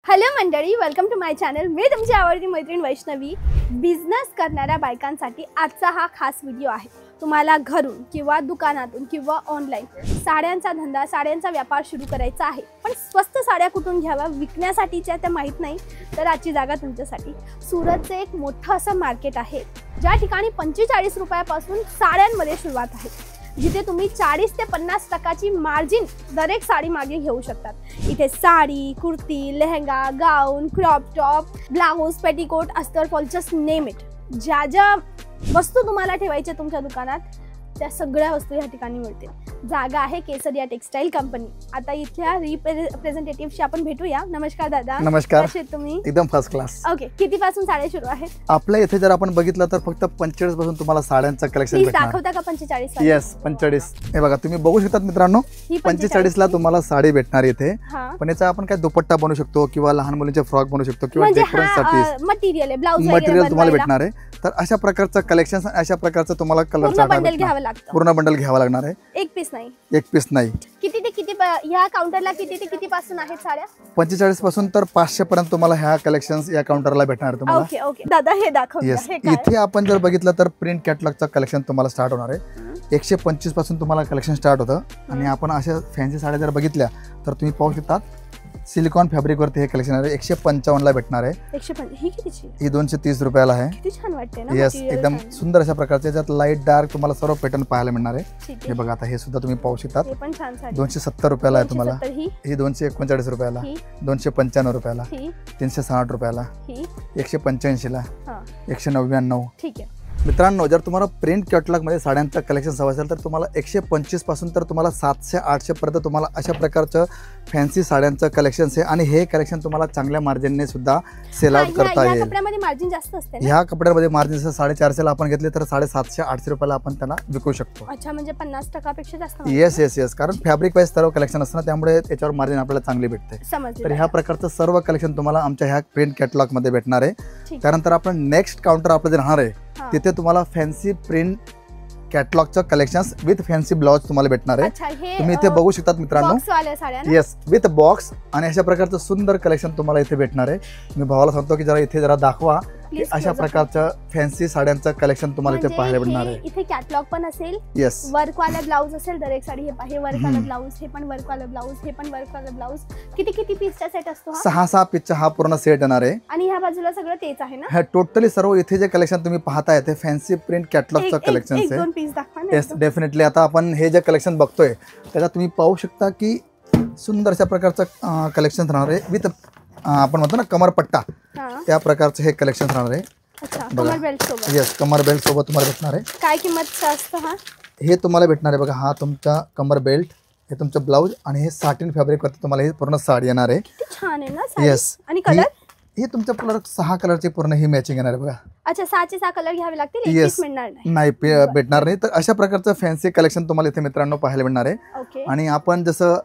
Hello मंडळी, welcome to my channel. मी तुमची आवडती मैत्रीण वैष्णवी. बिझनेस करणाऱ्या बायकांसाठी आजचा हा खास व्हिडिओ आहे. तुम्हाला घरून किंवा दुकानातून किंवा ऑनलाईन साड्यांचा धंदा, साड्यांचा व्यापार सुरू करायचा आहे, पण स्वस्त साड्या कुठून घ्याव्या विकण्यासाठीच्या त्या माहीत नाही, तर आजची जागा तुमच्यासाठी. सुरतचे एक मोठं असं मार्केट आहे, ज्या ठिकाणी 45 रुपयापासून साड्यांमध्ये सुरुवात आहे, जिथे तुम्ही 40 ते 50% मार्जिन दरेक साडी मागे घेऊ शकतात. इथे साडी, कुर्ती, लेहंगा, गाऊन, क्रॉप टॉप, ब्लाऊज, पेटीकोट, अस्तर फॉल, जस्ट नेम इट. ज्या ज्या वस्तू तुम्हाला ठेवायच्या तुमच्या दुकानात, त्या सगळ्या वस्तू या ठिकाणी मिळतील. जागा आहे केसरिया टेक्सटाईल कंपनी. आता इथल्या रिप्रेझेंटेटिव्हशी आपण भेटूया. नमस्कार दादा. नमस्कार. कसे तुम्ही? एकदम फर्स्ट क्लास. ओके, कितीपासून साड्या सुरू आहेत आपल्या इथे? जर आपण बघितलं तर फक्त 45 पासून तुम्हाला साड्यांचं कलेक्शन भेटणार. दाखवता का 45? येस, 45. हे बघा, तुम्ही बघू शकता मित्रांनो, 45 ला तुम्हाला साडी भेटणार इथे. पण याचा आपण काय दुपट्टा बनवू शकतो किंवा लहान मुलींचे फ्रॉक बनवू शकतो किंवा डेकोरेशनसाठी मटेरियल, ब्लाऊज मटेरियल तुम्हाला भेटणार आहे. तर अशा प्रकारचं कलेक्शन, अशा प्रकारचं तुम्हाला कलर पूर्ण बंडल घ्यावं लागतं. पूर्ण बंडल घ्यावा लागणार आहे. एक पीस नाही. एक पीस नाही. किती ते किती ह्या काउंटरला किती ते किती पासून आहेत साड्या? 45 पासून तर 500 पर्यंत तुम्हाला ह्या कलेक्शन्स या काउंटरला भेटणार तुम्हाला. ओके ओके दादा, हे दाखव. इथे आपण जर बघितलं तर प्रिंट कॅटलॉगचं कलेक्शन तुम्हाला स्टार्ट होणार आहे. 125 पासून तुम्हाला कलेक्शन स्टार्ट होतं. आणि आपण अशा फॅन्सी साड्या जर बघितल्या तर तुम्ही पाहू शकता सिलिकॉन फॅब्रिक वरती हे कलेक्शन आहे. 155 ला भेटणार आहे. 155. ही कितीची? ही 230 रुपयाला आहे. किती छान वाटते ना. येस, एकदम सुंदर अशा प्रकारचे, ज्यात लाईट डार्क तुम्हाला सर्व पॅटर्न पाहायला मिळणार आहे. हे बघा, आता हे सुद्धा तुम्ही पाहू शकता. 270 रुपयाला आहे तुम्हाला. ही 239 रुपयाला, 295 रुपयाला, 360 रुपयाला, 185 ला, 199. ठीक आहे मित्रांनो, जर तुम्हाला प्रिंट कॅटलॉग मध्ये साड्यांचं कलेक्शन हवं असेल तर तुम्हाला 125 पासून तर तुम्हाला 700-800 पर्यंत तुम्हाला अशा प्रकारचं फॅन्सी साड्यांचं कलेक्शन आहे. आणि हे कलेक्शन तुम्हाला चांगल्या मार्जिनने सुद्धा सेल आउट करता येईल. कपड्यामध्ये मार्जिन जास्त असते. ह्या कपड्यामध्ये मार्जिन 450 ला आपण घेतले तर 750-800 रुपयाला आपण त्यांना विकू शकतो. अच्छा, म्हणजे 50% पेक्षा जास्त. येस येस येस, कारण फॅब्रिक वाईज सर्व कलेक्शन असतं ना, त्यामुळे याच्यावर मार्जिन आपल्याला चांगली भेटते. तर ह्या प्रकारचं सर्व कलेक्शन तुम्हाला आमच्या ह्या प्रिंट कॅटलॉग मध्ये भेटणार आहे. त्यानंतर आपण नेक्स्ट काउंटर आपलं जे राहणार आहे तिथे तुम्हाला फॅन्सी प्रिंट कॅटलॉगचं कलेक्शन विथ फॅन्सी ब्लाउज तुम्हाला भेटणार आहे. तुम्ही इथे बघू शकता मित्रांनो. येस, विथ बॉक्स आणि अशा प्रकारचं सुंदर कलेक्शन तुम्हाला इथे भेटणार आहे. मी भावाला सांगतो की जरा इथे जरा दाखवा की अशा प्रकारचं फॅन्सी साड्यांचं कलेक्शन तुम्हाला इथे पाहायला भेटणार आहे. इथे कॅटलॉग पण असेल. येस, वर्क वाला ब्लाउज असेल. दरेक साडी हे वर्क वाला ब्लाउज, हे पण वर्क वाला ब्लाउज, हे पण वर्क वाला ब्लाउज. किती पीसचा सेट असतो? 6 पीसचा हा पूर्ण सेट येणार आहे. आणि ह्या बाजूला सगळं तेच आहे ना? हे टोटली सर्व इथे जे कलेक्शन तुम्ही पाहताय ते फॅन्सी प्रिंट कॅटलॉगचं कलेक्शन आहे. 1-2 पीस दाखवा ना. Yes, definitely. आता आपण हे जे कलेक्शन बघतोय त्याच्यात तुम्ही पाहू शकता की सुंदर अशा प्रकारचं कलेक्शन राहणार आहे. विथ आपण म्हणतो ना कमरपट्टा, त्या प्रकारचं हे कलेक्शन राहणार आहे. कमर बेल्ट सोबत. येस, कमर बेल्ट सोबत तुम्हाला भेटणार आहे. काय किंमत असतं हा? हे तुम्हाला भेटणार आहे बघा, हा तुमचा कमर बेल्ट, हे तुमचं ब्लाउज आणि हे साटिन फॅब्रिक वरती तुम्हाला हे पूर्ण साडी येणार आहे. छान आहे ना. येस. आणि कलर हे तुमच्या कलर 6 कलरची पूर्ण ही मॅचिंग येणार आहे बघा. अच्छा, 6 कलर घ्यावे लागतील. येस, नाही भेटणार नाही. तर अशा प्रकारचं फॅन्सी कलेक्शन तुम्हाला इथे मित्रांनो पाहायला भेटणार आहे. आणि आपण जसं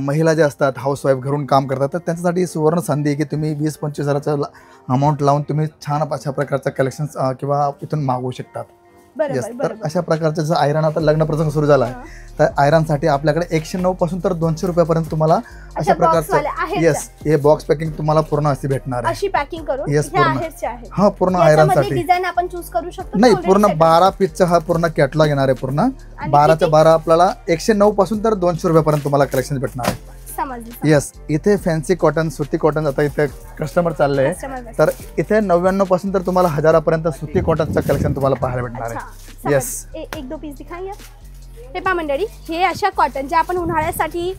महिला ज्या असतात, हाऊसवाईफ, घरून काम करतात, तर त्यांच्यासाठी सुवर्ण संधी आहे की तुम्ही 20-25 हजाराचं अमाऊंट लावून तुम्ही छान अशा प्रकारचं कलेक्शन किंवा इथून मागवू शकतात. तर अशा प्रकारचं जसं आयरन, आता लग्न प्रसंग सुरू झाला आहे तर आयरनसाठी आपल्याकडे 109 पासून तर 200 रुपयापर्यंत तुम्हाला अशा प्रकारचं येस हे बॉक्स पॅकिंग तुम्हाला पूर्ण अशी भेटणार आहे. अशी पॅकिंग करून. येस, पूर्ण. हा, पूर्ण आयरनसाठी डिझाईन आपण चूज करू शकतो. नाही, पूर्ण 12 पीसचा हा पूर्ण कॅटलॉग येणार आहे. पूर्ण 12च्या 12 आपल्याला 109 पासून तर 200 रुपयापर्यंत तुम्हाला कलेक्शन भेटणार आहे. येस, इथे फॅन्सी कॉटन, सुती कॉटन, आता इथे कस्टमर चालले आहे तर इथे 99 पासून तर तुम्हाला 1000पर्यंत सुती कॉटनचं कलेक्शन तुम्हाला पाहायला भेटणार आहे. येस, 1-2 पीस दिखाया. हे पहा मंडळी, हे अशा कॉटन जे आपण उन्हाळ्यासाठी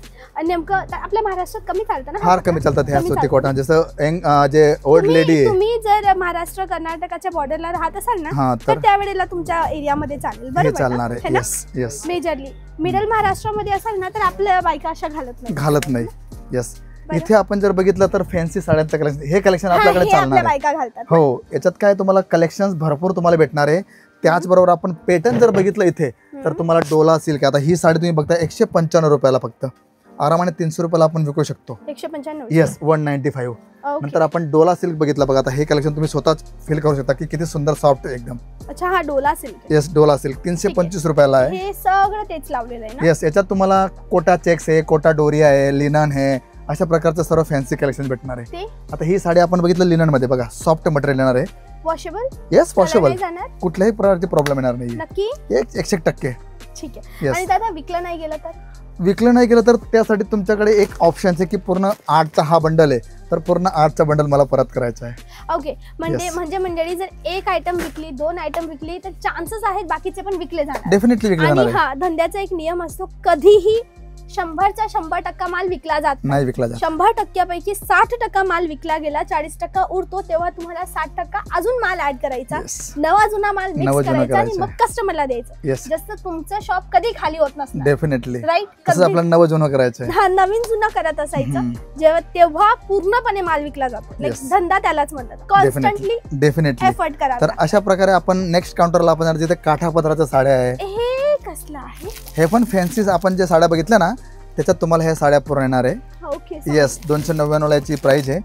नेमकं आपल्या महाराष्ट्रात कमी चालतं ना, फार कमी चालतात ह्या सुती कॉटन. जसं जे ओल्ड लेडी आहे, तुम्ही जर महाराष्ट्र कर्नाटकाच्या बॉर्डरला राहत असाल ना तर त्यावेळेला तुमच्या एरियामध्ये चालेल. बरोबर चालणार आहे. Yes yes. मेजरली मिडल महाराष्ट्रामध्ये असाल ना तर आपल्या बायका अशा घालत नाही. येस, इथे आपण जर बघितलं तर फॅन्सी साड्यांचं कलेक्शन, हे कलेक्शन आपल्याकडे चालणार आहे. हो, याच्यात काय तुम्हाला कलेक्शन भरपूर तुम्हाला भेटणार आहे. त्याचबरोबर आपण पॅटर्न जर बघितलं इथे तर तुम्हाला डोला सिल्क, आता ही साडी तुम्ही बघता 155 रुपयाला फक्त आरामाने 300 रुपयाला आपण विकू शकतो. 155. येस, 195. नंतर आपण डोला सिल्क बघितलं बघा, आता हे कलेक्शन तुम्ही स्वतःच फील करू शकता की किती सुंदर सॉफ्ट एकदम. अच्छा, हा Dola silk. Yes, Dola silk 325 रुपयाला आहे. हे सगळं तेच लावलेलं आहे ना. येस, याच्यात तुम्हाला कोटा चेक्स आहे, कोटा डोरिया आहे, लिनन आहे, अशा प्रकारचं सर्व फॅन्सी कलेक्शन भेटणार आहे. आता ही साडी आपण बघितलं लिनन मध्ये बघा, सॉफ्ट मटेरियल येणार आहे. वॉशेबल? येस वॉशेबल, कुठल्याही प्रकारचे प्रॉब्लेम येणार नाही. नक्की 100%. ठीक आहे. आणि दादा विकलं नाही गेलं तर? विकलं नाही गेलं तर त्यासाठी तुमच्याकडे एक ऑप्शन आहे की पूर्ण 8चा हा बंडल आहे, तर पूर्ण 8चा बंडल मला परत करायचा आहे. ओके. म्हणजे मंडळी जर एक आयटम विकली, 2 आयटम विकली तर चान्सेस आहेत बाकीचे पण विकले जाणार. डेफिनेटली विकले जाणार. आणि हा धंद्याचा एक नियम असतो, कधीही 100चा 100% माल विकला जात नाही. विकला जात 100%पैकी 60% माल विकला गेला, 40% उरतो, तेव्हा तुम्हाला 60% अजून माल ऍड करायचा, नवा जुना माल मिक्स करायचा आणि मग कस्टमरला द्यायचं. जसं तुमचं शॉप कधी खाली होत नसतं. Definitely right. कसं आपल्याला नवं जुनं करायचं आहे. हा, नवीन जुनं करत असायचं जेव्हा, तेव्हा पूर्णपणे माल विकला जातो. धंदा त्यालाच म्हणतात. कॉन्स्टंटली डेफिनेटली एफर्ट करा. तर अशा प्रकारे आपण नेक्स्ट काउंटरला आपण जिथे काठापदराच्या साड्या आहे, हे कसलं आहे? हे पण फॅन्सी आपण जे साड्या बघितल्या ना त्याच्यात तुम्हाला ह्या साड्या पूर्ण येणार आहे. ओके. येस 299 याची प्राइस आहे.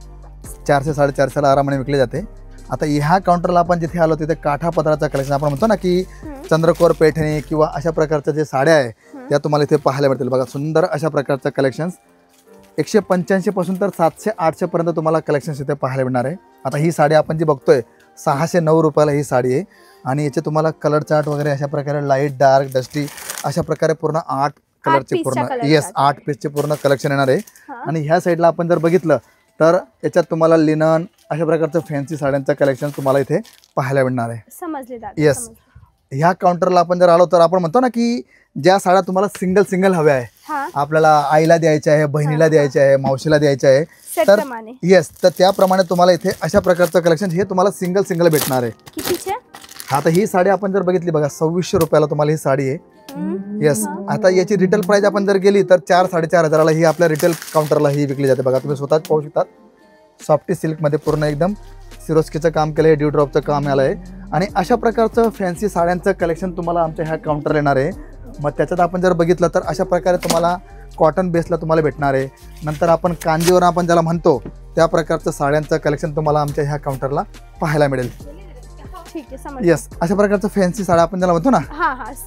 400 450 आरामाने विकली जाते. आता ह्या काउंटरला आपण जिथे आलो तिथे काठापदराचा कलेक्शन आपण म्हणतो ना की चंद्रकोर पैठणी किंवा अशा प्रकारच्या जे साड्या आहे त्या तुम्हाला इथे पाहायला मिळतील. बघा सुंदर अशा प्रकारचं कलेक्शन्स 185 पासून तर 700 800 पर्यंत तुम्हाला कलेक्शन्स इथे पाहायला मिळणार आहे. आता ही साडी आपण जी बघतोय 609 रुपयाला ही साडी आहे आणि याचे तुम्हाला कलर चार्ट वगैरे अशा प्रकारे लाईट डार्क डस्टी अशा प्रकारे पूर्ण 8 कलरचे पूर्ण 8 पीसचे पूर्ण कलेक्शन येणार आहे. आणि ह्या साईडला आपण जर बघितलं तर याच्यात तुम्हाला लिनन अशा प्रकारचं फॅन्सी साड्यांचं कलेक्शन तुम्हाला इथे पाहायला मिळणार आहे. समजले दादा. येस. ह्या काउंटरला आपण जर आलो तर आपण म्हणतो ना की ज्या साड्या तुम्हाला सिंगल हव्या आहे, आपल्याला आईला द्यायच्या आहे, बहिणीला द्यायच्या आहे, मावशीला द्यायच्या आहे, तर येस तर त्याप्रमाणे तुम्हाला इथे अशा प्रकारचं कलेक्शन हे तुम्हाला सिंगल भेटणार आहे. कितीचे? आता ही साडी आपण जर बघितली बघा 2600 रुपयाला तुम्हाला ही साडी आहे. येस. आता याची रिटेल प्राइस आपण जर गेली तर 4-4.5 ही आपल्या रिटेल काउंटरला ही विकली जाते. बघा तुम्ही स्वतःच पाहू शकतात. सॉफ्टी सिल्कमध्ये पूर्ण एकदम सिरोस्कीचं काम केलं आहे, ड्यू ड्रॉपचं काम आलं आहे आणि अशा प्रकारचं फॅन्सी साड्यांचं कलेक्शन तुम्हाला आमच्या ह्या काउंटरला येणार आहे. मग त्याच्यात आपण जर बघितलं तर अशा प्रकारे तुम्हाला कॉटन बेसला तुम्हाला भेटणार आहे. नंतर आपण कांजीवर आपण ज्याला म्हणतो त्या प्रकारचं साड्यांचं कलेक्शन तुम्हाला आमच्या ह्या काउंटरला पाहायला मिळेल. येस. अशा प्रकारचं फॅन्सी साड्या आपण ज्याला म्हणतो ना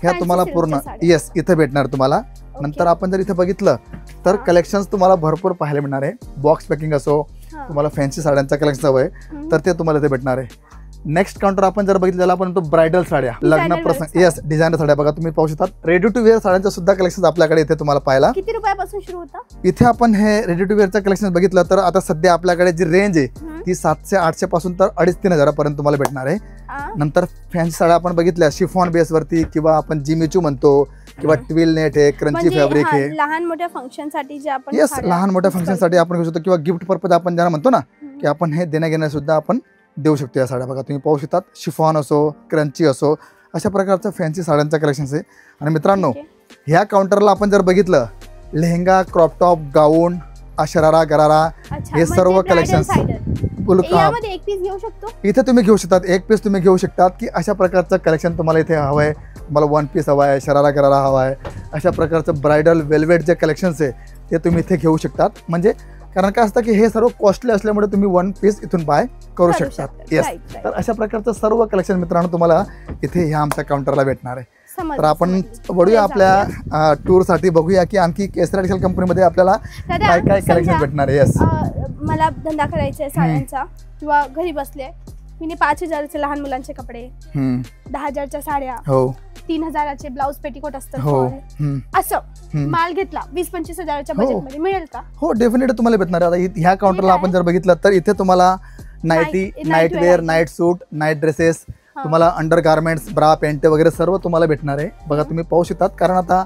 ह्या तुम्हाला पूर्ण येस इथे भेटणार तुम्हाला. नंतर आपण जर इथे बघितलं तर कलेक्शन्स तुम्हाला भरपूर पाहायला मिळणार आहे. बॉक्स पॅकिंग असो, तुम्हाला फॅन्सी साड्यांचं कलेक्शन हवं आहे तर ते तुम्हाला इथे भेटणार आहे. नेक्स्ट काउंटर आपण जर बघितलं त्याला आपण म्हणतो ब्रायडल साड्या, लग्न प्रसंग. येस डिझायनर साड्या. बघा तुम्ही पाहू शकता रेडी टू वेअर साड्यांचं सुद्धा कलेक्शन आपल्याकडे इथे तुम्हाला पाहायला. किती रुपयापासून सुरू होतं? इथे आपण हे रेडी टू वेअरचं कलेक्शन बघितलं तर आता सध्या आपल्याकडे जी रेंज आहे ती 700-800 पासून तर 2500-3000 पर्यंत तुम्हाला भेटणार आहे. नंतर फॅन्सी साड्या आपण बघितल्या शिफॉन बेसवरती किंवा आपण जिमिचू म्हणतो किंवा ट्विल नेट आहे, क्रंची फॅब्रिक आहे, लहान मोठ्या फंक्शन साठी जे आपण येस लहान मोठ्या फंक्शन साठी आपण घेऊ शकतो किंवा गिफ्ट पर्पज आपण ज्याला म्हणतो ना की आपण हे देण्या घेण्या सुद्धा आपण देऊ शकतो. या साड्या बघा तुम्ही पाहू शकतात. शिफॉन असो, क्रंची असो, अशा प्रकारचं फॅन्सी साड्यांचं कलेक्शन आहे. आणि मित्रांनो ह्या काउंटरला आपण जर बघितलं लेहंगा, क्रॉप टॉप, गाऊन, शरारा, गरारा हे सर्व कलेक्शन इथे तुम्ही घेऊ शकतात. एक पीस तुम्ही घेऊ शकतात की अशा प्रकारचं कलेक्शन तुम्हाला इथे हवं आहे. तुम्हाला 1 पीस हवा आहे, शरारा गरारा हवा आहे, अशा प्रकारचं ब्रायडल वेल्वेट जे कलेक्शन्स आहे ते तुम्ही इथे घेऊ शकतात. म्हणजे कारण काय असतं की हे सर्व कॉस्टली असल्यामुळे तुम्ही 1 पीस इथून बाय करू शकतात. येस. तर अशा प्रकारचं सर्व कलेक्शन मित्रांनो तुम्हाला इथे ह्या आमच्या काउंटरला भेटणार आहे. तर आपण वळूया आपल्या टूर साठी, बघूया की आणखी केसरी टेक्सटाईल कंपनीमध्ये आपल्याला काय काय कलेक्शन भेटणार आहे. येस. मला धंदा करायचा आहे साड्यांचा किंवा घरी बसले मी 5000चे लहान मुलांचे कपडे, 10000च्या साड्या, 3000चे ब्लाउज पेटीकोट असतात, असं माल घेतला 20-25 हजाराच्या बजेटमध्ये मिळेल का? हो डेफिनेटली तुम्हाला भेटणार आहे. आता ह्या काउंटरला आपण जर बघितलं तर इथे तुम्हाला नाईटी, नाईट वेअर, नाईट सूट, नाईट ड्रेसेस, तुम्हाला अंडर गार्मेंट्स, ब्रा, पॅन्ट वगैरे सर्व तुम्हाला भेटणार आहे. बघा तुम्ही पाहू शकतात. कारण आता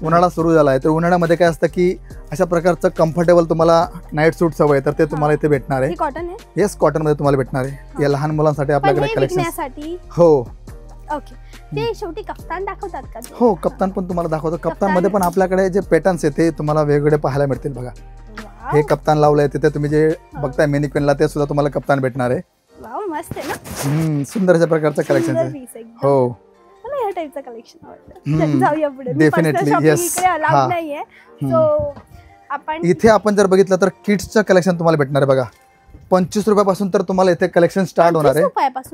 उन्हाळा सुरू झाला आहे तर उन्हाळ्यामध्ये काय असतं की अशा प्रकारचं कम्फर्टेबल तुम्हाला नाईट सूट हवं आहे तर ते तुम्हाला इथे भेटणार आहे. कॉटन आहे. येस कॉटन मध्ये तुम्हाला भेटणार आहे. या लहान मुलांसाठी आपल्याकडे कलेक्शन. हो ओके. ते शेवटी कप्तान दाखवतात का? हो कप्तान पण तुम्हाला दाखवतो. कप्तान मध्ये पण आपल्याकडे जे पॅटर्न्स आहे ते तुम्हाला वेगवेगळे पाहायला मिळतील. बघा हे कप्तान लावलंय तिथे तुम्ही जे बघताय मेनिक्विनला ते सुद्धा तुम्हाला कप्तान भेटणार आहे. वाव मस्त आहे ना. सुंदर अशा प्रकारचं कलेक्शन आहे. हो मला या टाइपचं कलेक्शन आवडतं. जाऊया पुढे. डेफिनेटली. येस. नाहीये सो आपण इथे आपण जर बघितलं तर किड्सचं कलेक्शन तुम्हाला भेटणार आहे. बघा 25 रुपयापासून तर तुम्हाला इथे कलेक्शन स्टार्ट होणार आहे.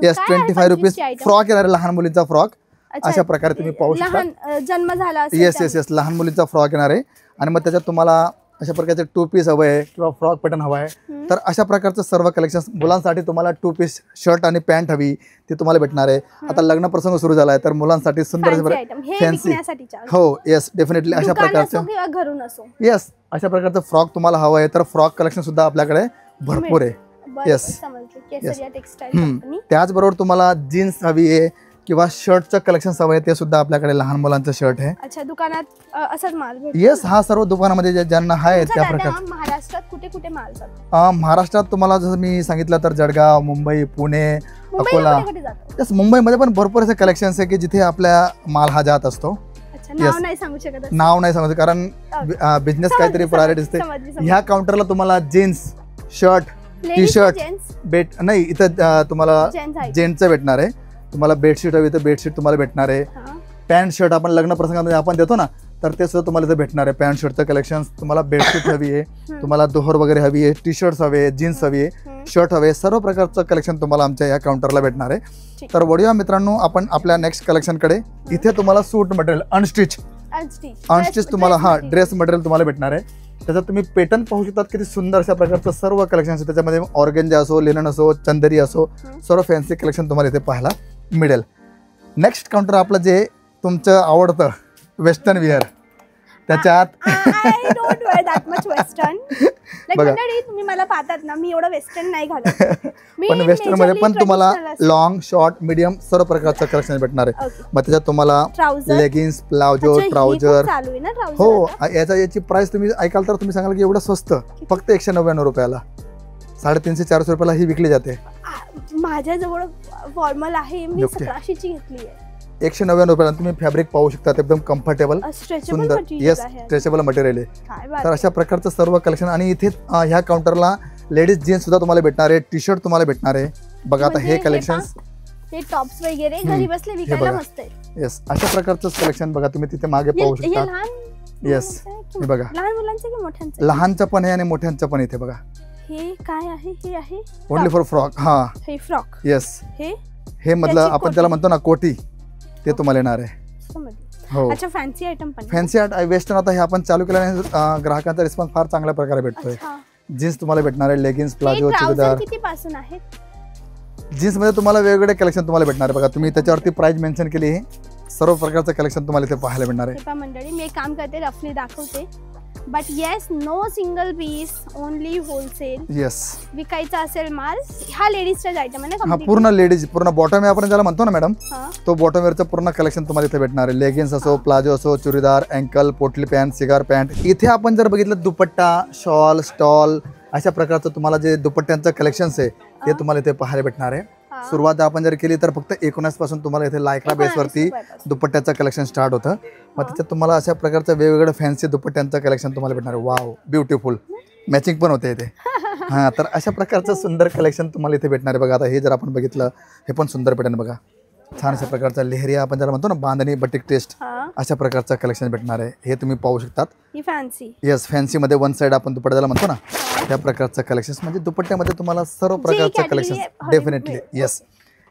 Yes 25 rupees. फ्रॉक येणार आहे, लहान मुलींचा फ्रॉक. अशा प्रकारे तुम्ही पाहू शकता. जन्म झाला येस येस येस लहान मुलींचा फ्रॉक येणार आहे. आणि मग त्याच्यात तुम्हाला अशा प्रकारचे 2 पीस हवं आहे किंवा फ्रॉक पॅटर्न हवा आहे तर अशा प्रकारचं सर्व कलेक्शन. मुलांसाठी तुम्हाला 2 पीस शर्ट आणि पॅन्ट हवी ती तुम्हाला भेटणार आहे. आता लग्न प्रसंग सुरू झाला आहे तर मुलांसाठी सुंदर फॅन्सी, हो येस डेफिनेटली अशा प्रकारचं येस अशा प्रकारचं फ्रॉक तुम्हाला हवं आहे तर फ्रॉक कलेक्शन सुद्धा आपल्याकडे भरपूर आहे. येस त्याचबरोबर तुम्हाला जीन्स हवी आहे किंवा शर्टचं कलेक्शन हवं आहे ते सुद्धा आपल्याकडे लहान मुलांचं शर्ट आहे. अच्छा दुकानात असंच माल भेटतो? येस हा सर्व दुकानामध्ये ज्यांना आहे त्या प्रकारचे. महाराष्ट्रात कुठे कुठे माल जातो? महाराष्ट्रात तुम्हाला जसं मी सांगितलं तर जळगाव, मुंबई, पुणे, अकोला. येस मुंबईमध्ये पण भरपूर असे कलेक्शन्स आहे की जिथे आपल्या माल हा जात असतो. नाव नाही सांगू शकत? नाव नाही सांगू कारण बिझनेस काहीतरी प्रायोरिटी असते. ह्या काउंटरला तुम्हाला जीन्स, शर्ट, टी शर्ट भेट नाही इथं तुम्हाला जेंट्सचं भेटणार आहे. तुम्हाला बेडशीट हवी तर बेडशीट तुम्हाला भेटणार आहे. पॅन्ट शर्ट आपण लग्न प्रसंगामध्ये आपण देतो ना तर ते सुद्धा तुम्हाला इथं भेटणार आहे. पॅन्ट शर्टचं कलेक्शन तुम्हाला बेडशीट हवी आहे, तुम्हाला दोहर वगैरे हवी आहे, टी शर्ट्स हवे, जीन्स हवी आहे, शर्ट हवे, सर्व प्रकारचं कलेक्शन तुम्हाला आमच्या या काउंटरला भेटणार आहे. तर वळूया मित्रांनो आपण आपल्या नेक्स्ट कलेक्शनकडे. इथे तुम्हाला सूट मटेरियल अनस्टिच तुम्हाला हा ड्रेस मटेरियल तुम्हाला भेटणार आहे. त्याच्यात तुम्ही पॅटर्न पाहू शकतात किती सुंदर अशा प्रकारचं सर्व कलेक्शन आहे. त्याच्यामध्ये ऑर्गेंजा असो, लिनन असो, चंदेरी असो, सर्व फॅन्सी कलेक्शन तुम्हाला इथे पाहायला मिळेल. नेक्स्ट काउंटर आपलं जे तुमचं आवडतं वेस्टर्न विअर त्याच्यात बघा तुम्ही मला पाहतात ना मी एवढं वेस्टर्न नाही घालत पण वेस्टर्न मध्ये पण तुम्हाला लॉंग, शॉर्ट, मीडियम सर्व प्रकारचं कलेक्शन भेटणार आहे. मग त्याच्यात तुम्हाला लेगिन्स, प्लाझो, ट्राउझर. हो याची प्राइस तुम्ही ऐकाल तर तुम्ही सांगाल की एवढं स्वस्त, फक्त 199 रुपयाला, 350-400 रुपयाला ही विकली जाते. माझ्याजवळ फॉर्मल आहे मी 1700ची घेतली आहे. 199 रुपयाला तुम्ही फॅब्रिक पाहू शकता एकदम कम्फर्टेबल सुंदर. येस स्ट्रेचेबल मटेरियल आहे. तर अशा प्रकारचं सर्व कलेक्शन. आणि इथे ह्या काउंटरला लेडीज जीन्स सुद्धा तुम्हाला भेटणार आहे, टी शर्ट तुम्हाला भेटणार आहे. बघा आता हे कलेक्शन हे टॉप्स वगैरे घरी बसले विकायला मस्त आहे. येस अशा प्रकारचं कलेक्शन बघा तुम्ही तिथे मागे पाहू शकता. येस हे बघा लहान मुलांचं की मोठ्यांचं? लहानचं पण आहे आणि मोठ्यांचं पण इथे बघा. हे काय आहे? हे आहे ओनली फॉर फ्रॉक. हा हे फ्रॉक. येस हे मतलब आपण त्याला म्हणतो ना कोटी, ते तुम्हाला येणार आहे. हो अच्छा फॅन्सी आयटम पण फॅन्सी वेस्टर्न. आता हे आपण चालू केल्याने ग्राहकांचा रिस्पॉन्स फार चांगल्या प्रकारे भेटतोय. जीन्स तुम्हाला भेटणार आहे, लेगिन्स, प्लाझो, चुडीदार. किती पासून आहे? जीन्स मध्ये तुम्हाला वेगवेगळे कलेक्शन तुम्हाला भेटणार आहे. बघा तुम्ही त्याच्यावरती प्राइस मेन्शन केली आहे. सर्व प्रकारचं कलेक्शन तुम्हाला इथे पाहायला भेटणार आहे. मंडळी मी एक काम करते रफली दाखवते. But yes no single piece, only wholesale. Yes विकायचा असेल माल हा लेडीजचाच आयटम आहे ना? हा पूर्ण लेडीज, पूर्ण बॉटम वेअर आपण ज्याला म्हणतो ना मॅडम, तो बॉटम वेअरचं पूर्ण कलेक्शन तुम्हाला इथे भेटणार आहे. लेगिन्स असो, प्लाझो असो, चुडीदार, अँकल, पोटली पॅन्ट, सिगार पॅन्ट. इथे आपण जर बघितलं दुपट्टा, शॉल, स्टॉल अशा प्रकारचं तुम्हाला जे दुपट्ट्यांचं कलेक्शन्स आहे ते तुम्हाला इथे पाहायला भेटणार आहे. सुरुवात आपण जर केली तर फक्त 19 पासून तुम्हाला इथे लायक्रा बेसवरती दुपट्ट्याचं कलेक्शन स्टार्ट होतं. मग त्याच्यात तुम्हाला अशा प्रकारचं वेगवेगळं फॅन्सी दुपट्ट्यांचं कलेक्शन तुम्हाला भेटणार आहे. वाव ब्युटिफुल मॅचिंग पण होते इथे. हां तर अशा प्रकारचं सुंदर कलेक्शन तुम्हाला इथे भेटणार आहे. बघा आता हे जर आपण बघितलं हे पण सुंदर पॅटर्न बघा. छान अशा प्रकारचा लेहरी आपण ज्याला म्हणतो ना बांधणी, बटिक टेस्ट अशा प्रकारचं कलेक्शन भेटणार आहे. हे तुम्ही पाहू शकतात. येस फॅन्सी मध्ये वन साइड आपण दुपट्टा ज्याला म्हणतो ना त्या प्रकारचं कलेक्शन. म्हणजे दुपट्ट्यामध्ये तुम्हाला सर्व प्रकारचं कलेक्शन डेफिनेटली. येस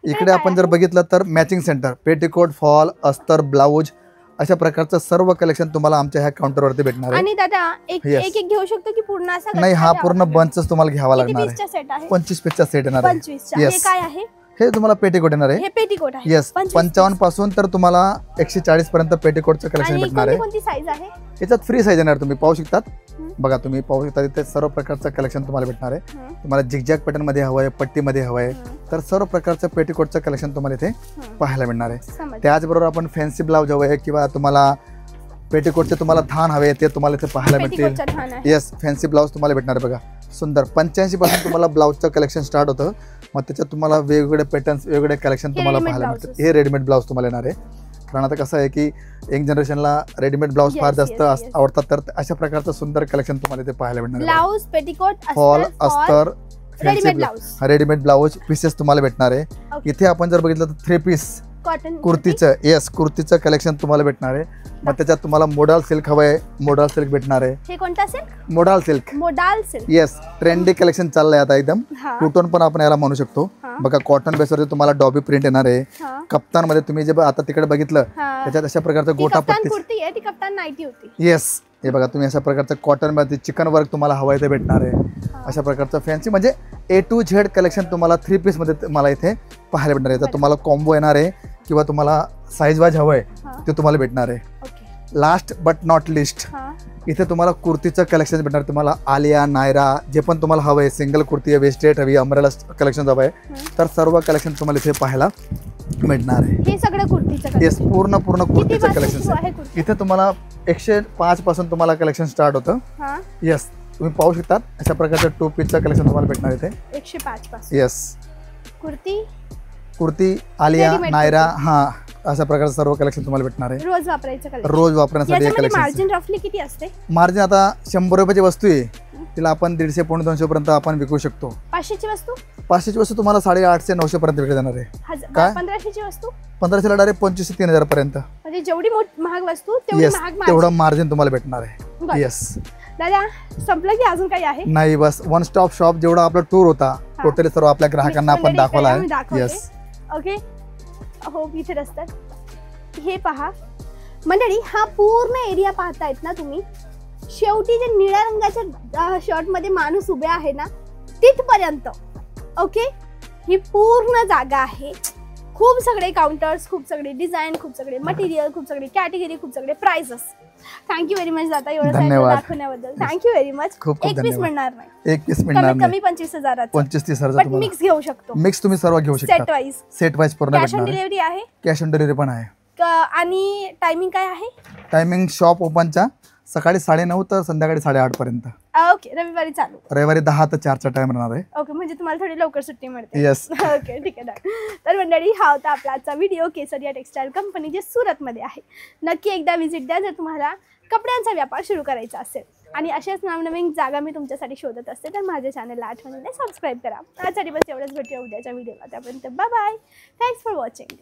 इकडे आपण जर बघितलं तर मॅचिंग सेंटर, पेटीकोट, फॉल, अस्तर, ब्लाऊज अशा प्रकारचं सर्व कलेक्शन तुम्हाला आमच्या ह्या काउंटरवरती भेटणार आहे. आणि दादा एक घेऊ शकतो की पूर्ण असा? नाही हा पूर्ण बंचच तुम्हाला घ्यावा लागणार आहे. 25 पीसचा सेट येणार आहे. येस काय आहे? हे तुम्हाला पेटीकोट येणार आहे. हे पेटीकोट आहे. येस 55 पासून तर तुम्हाला 140 पर्यंत पेटीकोटचं कलेक्शन भेटणार आहे. कोणती साईज आहे? याच्यात फ्री साईज येणार तुम्ही पाहू शकतात. बघा तुम्ही पाहू शकता इथे सर्व प्रकारचं कलेक्शन तुम्हाला भेटणार आहे. तुम्हाला झिगझॅग पॅटर्न मध्ये हवं आहे, पट्टीमध्ये हवं आहे तर सर्व प्रकारचं पेटीकोटचं कलेक्शन तुम्हाला इथे पाहायला मिळणार आहे. त्याचबरोबर आपण फॅन्सी ब्लाऊज हवं आहे किंवा तुम्हाला पेटीकोटचे तुम्हाला थान हवे ते तुम्हाला इथे पाहायला मिळतील. येस फॅन्सी ब्लाऊज तुम्हाला भेटणार आहे. बघा सुंदर 85 पासून तुम्हाला ब्लाऊजचं कलेक्शन स्टार्ट होतं. मग त्याच्यात तुम्हाला वेगवेगळे पॅटर्न्स, वेगवेगळे कलेक्शन तुम्हाला पाहायला मिळतील. हे रेडीमेड ब्लाऊज तुम्हाला येणार आहे. कारण आता कसं आहे की यंग जनरेशनला रेडीमेड ब्लाऊज फार जास्त आवडतात तर अशा प्रकारचं सुंदर कलेक्शन तुम्हाला इथे पाहायला मिळणार आहे. ब्लाऊज, पेटीकोट, फॉल, अस्तर, रेडीमेड ब्लाऊज पीसेस तुम्हाला भेटणार आहे. इथे आपण जर बघितलं तर 3 पीस कुर्तीचं, येस कुर्तीचं कलेक्शन तुम्हाला भेटणार आहे. मग त्याच्यात तुम्हाला मोडाल सिल्क हवं आहे, मोडाल सिल्क भेटणार आहे. हे कोणता silk? Modal silk. Modal silk yes trendy collection चाललंय आता एकदम. टूटोन पण आपण याला म्हणू शकतो. बघा कॉटन बेसवरती तुम्हाला डॉबी प्रिंट येणार आहे. कप्तान मध्ये तुम्ही जे आता तिकडे बघितलं त्याच्यात अशा प्रकारचं गोटापट्टी कुर्ती आहे, ती कप्तान नाईटी होती. येस, हे बघा तुम्ही अशा प्रकारचं कॉटन मध्ये चिकन वर्क तुम्हाला हवं आहे ते भेटणार आहे. अशा प्रकारचं फॅन्सी म्हणजे A to Z कलेक्शन तुम्हाला 3 पीस मध्ये तुम्हाला इथे पाहायला भेटणार आहे. तर तुम्हाला कॉम्बो येणार आहे किंवा तुम्हाला साईज वाईज हवं आहे ते तुम्हाला भेटणार आहे. लास्ट बट नॉट लिस्ट, इथे तुम्हाला कुर्तीचं कलेक्शन भेटणार. तुम्हाला आलिया, नायरा जे पण तुम्हाला हवं आहे, सिंगल कुर्ती आहे, वेस्टेड हवी, अम्ब्रेला कलेक्शन हवं आहे, तर सर्व कलेक्शन तुम्हाला इथे पाहायला भेटणार आहे. हे सगळं कुर्तीचं येस, पूर्ण कुर्तीचं कलेक्शन आहे. इथे तुम्हाला 105 पासून तुम्हाला कलेक्शन स्टार्ट होतं. येस, तुम्ही पाहू शकता अशा प्रकारचं 2 पीसचं कलेक्शन तुम्हाला भेटणार इथे 105 पासून. येस, कुर्ती आलिया, नायरा, हा अशा प्रकारचं सर्व कलेक्शन तुम्हाला भेटणार आहे. रोज वापरायचं कलेक्शन, रोज वापरण्यासाठी कलेक्शन. मार्जिन रफली किती असते? मार्जिन आता 100 रुपयाची वस्तू आहे, तिला आपण 150 पाऊण 200 पर्यंत आपण विकू शकतो. 500ची वस्तू? 500ची वस्तू तुम्हाला 850 900 पर्यंत विकली जाणार आहे. काय 1500ची वस्तू? 1500ला डायरेक्ट 2500 3000 पर्यंत. म्हणजे जेवढी महाग वस्तू तेवढं मार्जिन तुम्हाला भेटणार आहे. येस दादा, संपलं की अजून काही आहे? नाही, बस वन स्टॉप शॉप जेवढा आपला टूर होता टोटली सर्व आपल्या ग्राहकांना आपण दाखवला आहे. Yes, okay. हो, इथे रस्त्यात हे पहा मंडळी, हा पूर्ण एरिया पाहतायत ना तुम्ही. शेवटी जे निळ्या रंगाच्या शर्ट मध्ये माणूस उभे आहे ना, तिथपर्यंत ओके ही पूर्ण जागा आहे. खूप सगळे काउंटर्स, खूप सगळे डिझाईन, खूप सगळे मटेरियल, खूप सगळे कॅटेगरी, खूप सगळे प्राइसेस. थँक्यू व्हेरी मच दादा, एवढं सगळं दाखवण्याबद्दल. Thank you very much. एक पीस मिळणार नाही, एक पीस मिळणार नाही. कमी 25,000 25-30,000 पण मिक्स घेऊ शकतो. मिक्स तुम्ही सर्व घेऊ शकता. सेट वाईज पूर्ण कॅश ऑन डिलिव्हरी आहे. कॅश ऑन डिलिव्हरी पण आहे. आणि टायमिंग काय आहे? टायमिंग शॉप ओपनचा सकाळी 9:30 तर संध्याकाळी 8:30 पर्यंत. ओके. रविवारी चालू? रविवारी 10 ते 4चा टाइम राहणार आहे. ओके, म्हणजे तुम्हाला थोडी लवकर सुट्टी मिळते. येस. ओके, ठीक आहे. तर मंडळी, हा होता आपला आजचा व्हिडिओ केसरिया टेक्सटाईल कंपनी जे सुरतमध्ये आहे. नक्की एकदा व्हिजिट द्या जर तुम्हाला कपड्यांचा व्यापार सुरू करायचा असेल. आणि अशाच नवनवीन जागा मी तुमच्यासाठी शोधत असते, तर माझ्या चॅनलला आठवणीने सबस्क्राईब करा. आजसाठी बस एवढंच. भेटूया उद्याच्या व्हिडिओला. त्यापर्यंत bye bye. Thanks for watching.